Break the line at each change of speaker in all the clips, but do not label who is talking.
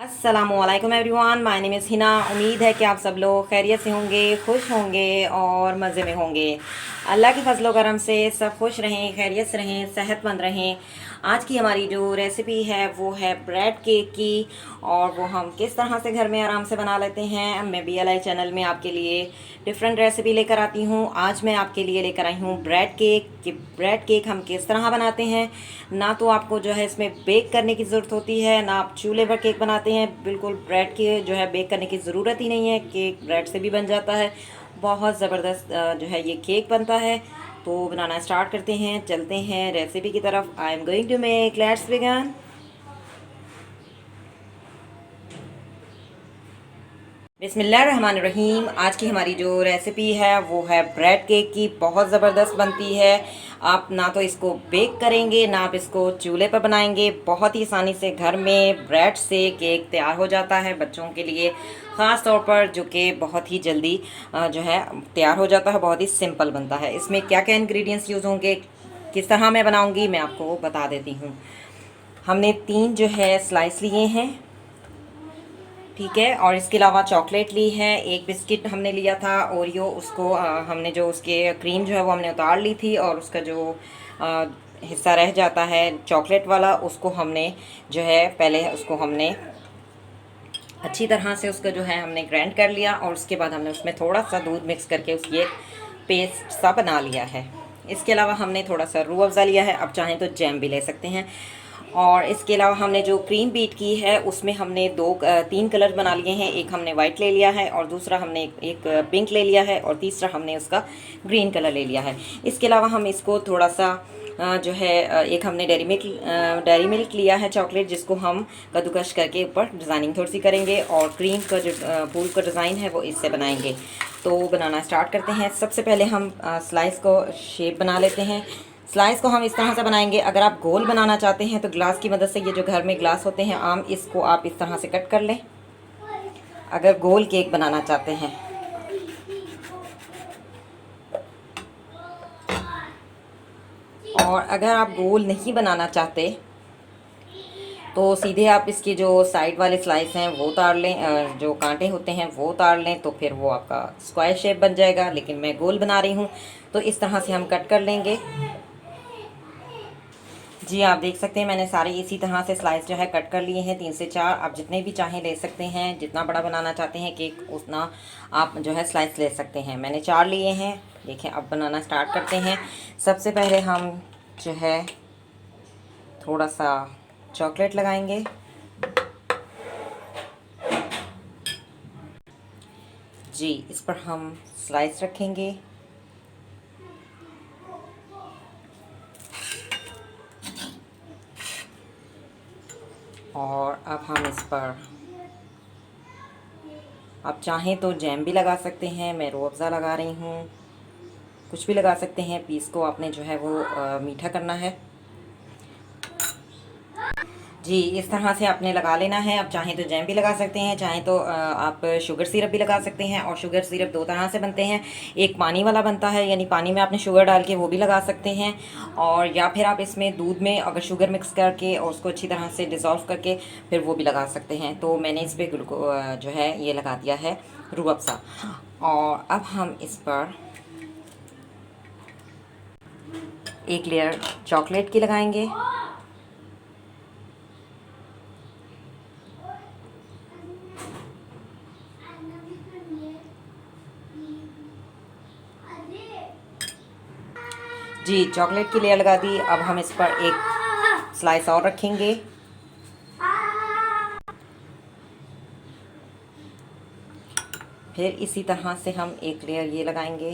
अस्सलामुअलैकुम everyone, my name is Hina. उम्मीद है कि आप सब लोग खैरियत से होंगे, खुश होंगे और मज़े में होंगे। अल्लाह के फजलो करम से सब खुश रहें, खैरियत से रहें, सेहतमंद रहें। आज की हमारी जो रेसिपी है वो है ब्रेड केक की, और वो हम किस तरह से घर में आराम से बना लेते हैं। मैं BLI चैनल में आपके लिए डिफरेंट रेसिपी लेकर आती हूँ। आज मैं आपके लिए लेकर आई हूँ ब्रेड केक कि ब्रेड केक हम किस तरह बनाते हैं। ना तो आपको जो है इसमें बेक करने की ज़रूरत होती है, ना आप चूल्हे पर केक बनाते हैं। बिल्कुल ब्रेड के जो है बेक करने की ज़रूरत ही नहीं है, केक ब्रेड से भी बन जाता है। बहुत ज़बरदस्त जो है ये केक बनता है। तो बनाना स्टार्ट करते हैं, चलते हैं रेसिपी की तरफ। I am going to make, let's begin. बिस्मिल्लाहिर्रहमानिर्रहीम। आज की हमारी जो रेसिपी है वो है ब्रेड केक की। बहुत ज़बरदस्त बनती है। आप ना तो इसको बेक करेंगे, ना आप इसको चूल्हे पर बनाएंगे। बहुत ही आसानी से घर में ब्रेड से केक तैयार हो जाता है बच्चों के लिए, ख़ास तौर पर, जो कि बहुत ही जल्दी जो है तैयार हो जाता है। बहुत ही सिंपल बनता है। इसमें क्या क्या इंग्रेडिएंट्स यूज़ होंगे, किस तरह मैं बनाऊंगी, मैं आपको बता देती हूँ। हमने 3 जो है स्लाइस लिए हैं, ठीक है। और इसके अलावा चॉकलेट ली है, एक बिस्किट हमने लिया था ओरियो, उसको हमने जो उसके क्रीम जो है वो हमने उतार ली थी, और उसका जो अ, हिस्सा रह जाता है चॉकलेट वाला, उसको हमने जो है पहले उसको हमने अच्छी तरह से उसका जो है हमने ग्राइंड कर लिया, और उसके बाद हमने उसमें थोड़ा सा दूध मिक्स करके उसकी एक पेस्ट सा बना लिया है। इसके अलावा हमने थोड़ा सा रूह अफ़ज़ा लिया है, अब चाहें तो जैम भी ले सकते हैं। और इसके अलावा हमने जो क्रीम बीट की है उसमें हमने 3 कलर बना लिए हैं। एक हमने वाइट ले लिया है, और दूसरा हमने एक पिंक ले लिया है, और तीसरा हमने उसका ग्रीन कलर ले लिया है। इसके अलावा हम इसको थोड़ा सा जो है एक हमने डेयरी मिल्क लिया है चॉकलेट, जिसको हम कद्दूकश करके ऊपर डिज़ाइनिंग थोड़ी सी करेंगे, और क्रीम का जो फूल का डिज़ाइन है वो इससे बनाएंगे। तो बनाना स्टार्ट करते हैं। सबसे पहले हम स्लाइस को शेप बना लेते हैं। स्लाइस को हम इस तरह से बनाएंगे। अगर आप गोल बनाना चाहते हैं तो ग्लास की मदद से, ये जो घर में ग्लास होते हैं आम, इसको आप इस तरह से कट कर लें अगर गोल केक बनाना चाहते हैं। और अगर आप गोल नहीं बनाना चाहते तो सीधे आप इसकी जो साइड वाले स्लाइस हैं वो उतार लें, जो कांटे होते हैं वो उतार लें, तो फिर वो आपका स्क्वायर शेप बन जाएगा। लेकिन मैं गोल बना रही हूँ तो इस तरह से हम कट कर लेंगे। जी, आप देख सकते हैं मैंने सारे इसी तरह से स्लाइस जो है कट कर लिए हैं, 3 से 4। आप जितने भी चाहें ले सकते हैं, जितना बड़ा बनाना चाहते हैं केक उतना आप जो है स्लाइस ले सकते हैं। मैंने 4 लिए हैं। देखें, अब बनाना स्टार्ट करते हैं। सबसे पहले हम जो है थोड़ा सा चॉकलेट लगाएंगे। जी, इस पर हम स्लाइस रखेंगे। और अब हम इस पर, आप चाहें तो जैम भी लगा सकते हैं, मैं रूह अफ़ज़ा लगा रही हूँ। कुछ भी लगा सकते हैं, पीस को आपने जो है वो मीठा करना है। जी, इस तरह से आपने लगा लेना है। आप चाहें तो जैम भी लगा सकते हैं, चाहें तो आप शुगर सिरप भी लगा सकते हैं। और शुगर सिरप 2 तरह से बनते हैं। एक पानी वाला बनता है, यानी पानी में आपने शुगर डाल के वो भी लगा सकते हैं, और या फिर आप इसमें दूध में अगर शुगर मिक्स करके और उसको अच्छी तरह से डिज़ोल्व करके फिर वो भी लगा सकते हैं। तो मैंने इस पर जो है ये लगा दिया है रूह अफ़ज़ा। और अब हम इस पर एक लेयर चॉकलेट की लगाएंगे। जी, चॉकलेट की लेयर लगा दी। अब हम इस पर एक स्लाइस और रखेंगे। फिर इसी तरह से हम एक लेयर ये लगाएंगे।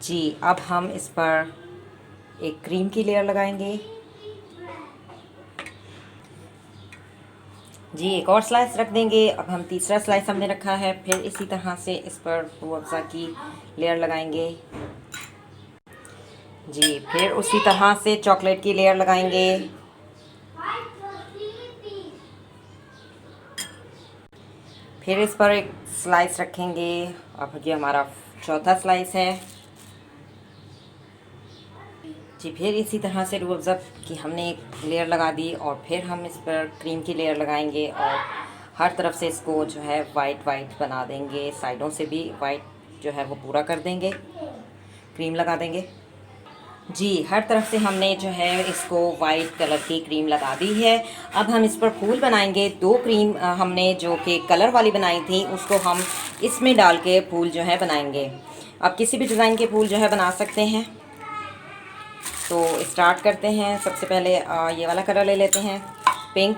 जी, अब हम इस पर एक क्रीम की लेयर लगाएंगे। जी, एक और स्लाइस रख देंगे। अब हम तीसरा स्लाइस हमने रखा है, फिर इसी तरह से इस पर रूह अफ़ज़ा की लेयर लगाएंगे। जी, फिर उसी तरह से चॉकलेट की लेयर लगाएंगे। फिर इस पर एक स्लाइस रखेंगे। अब ये हमारा चौथा स्लाइस है। जी, फिर इसी तरह से रूह अफ़ज़ा की हमने एक लेयर लगा दी और फिर हम इस पर क्रीम की लेयर लगाएंगे और हर तरफ से इसको जो है वाइट वाइट बना देंगे, साइडों से भी वाइट जो है वो पूरा कर देंगे, क्रीम लगा देंगे। जी, हर तरफ से हमने जो है इसको वाइट कलर की क्रीम लगा दी है। अब हम इस पर फूल बनाएंगे। 2 क्रीम हमने जो कि कलर वाली बनाई थी उसको हम इसमें डाल के फूल जो है बनाएंगे। आप किसी भी डिज़ाइन के फूल जो है बना सकते हैं। तो स्टार्ट करते हैं। सबसे पहले ये वाला कलर ले लेते हैं, पिंक।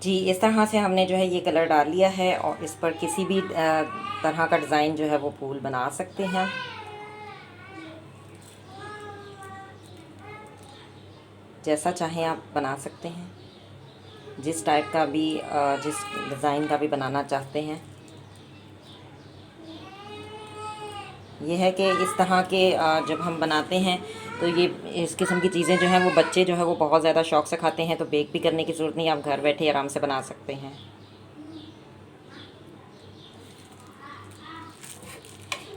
जी, इस तरह से हमने जो है ये कलर डाल लिया है और इस पर किसी भी तरह का डिज़ाइन जो है वो फूल बना सकते हैं। जैसा चाहें आप बना सकते हैं, जिस टाइप का भी जिस डिज़ाइन का भी बनाना चाहते हैं। ये है कि इस तरह के जब हम बनाते हैं तो ये इस किस्म की चीज़ें जो हैं वो बच्चे जो है वो बहुत ज़्यादा शौक़ से खाते हैं। तो बेक भी करने की ज़रूरत नहीं, आप घर बैठे आराम से बना सकते हैं।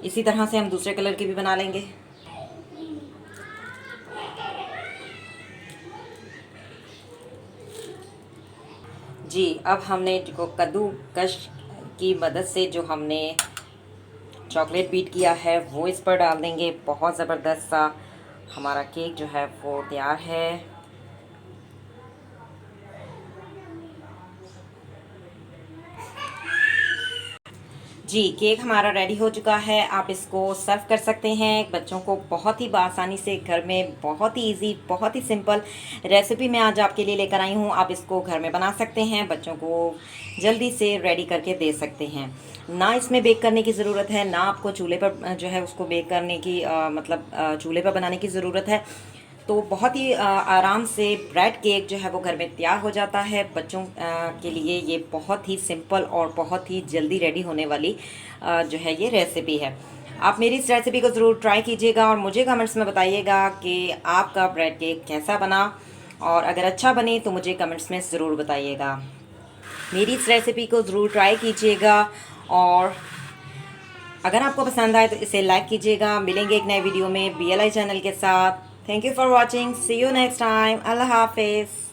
इसी तरह से हम दूसरे कलर की भी बना लेंगे। जी, अब हमने जो कद्दूकस की मदद से जो हमने चॉकलेट बीट किया है वो इस पर डाल देंगे। बहुत ज़बरदस्त सा हमारा केक जो है वो तैयार है। जी, केक हमारा रेडी हो चुका है। आप इसको सर्व कर सकते हैं बच्चों को बहुत ही आसानी से घर में, बहुत ही इजी, बहुत ही सिंपल रेसिपी मैं आज आपके लिए लेकर आई हूँ। आप इसको घर में बना सकते हैं, बच्चों को जल्दी से रेडी करके दे सकते हैं। ना इसमें बेक करने की ज़रूरत है, ना आपको चूल्हे पर जो है उसको बेक करने की चूल्हे पर बनाने की ज़रूरत है। तो बहुत ही आराम से ब्रेड केक जो है वो घर में तैयार हो जाता है। बच्चों के लिए ये बहुत ही सिंपल और बहुत ही जल्दी रेडी होने वाली जो है ये रेसिपी है। आप मेरी इस रेसिपी को ज़रूर ट्राई कीजिएगा और मुझे कमेंट्स में बताइएगा कि आपका ब्रेड केक कैसा बना, और अगर अच्छा बने तो मुझे कमेंट्स में ज़रूर बताइएगा। मेरी इस रेसिपी को ज़रूर ट्राई कीजिएगा और अगर आपको पसंद आए तो इसे लाइक कीजिएगा। मिलेंगे एक नए वीडियो में BLI चैनल के साथ। Thank you for watching. See you next time. Allah Hafiz.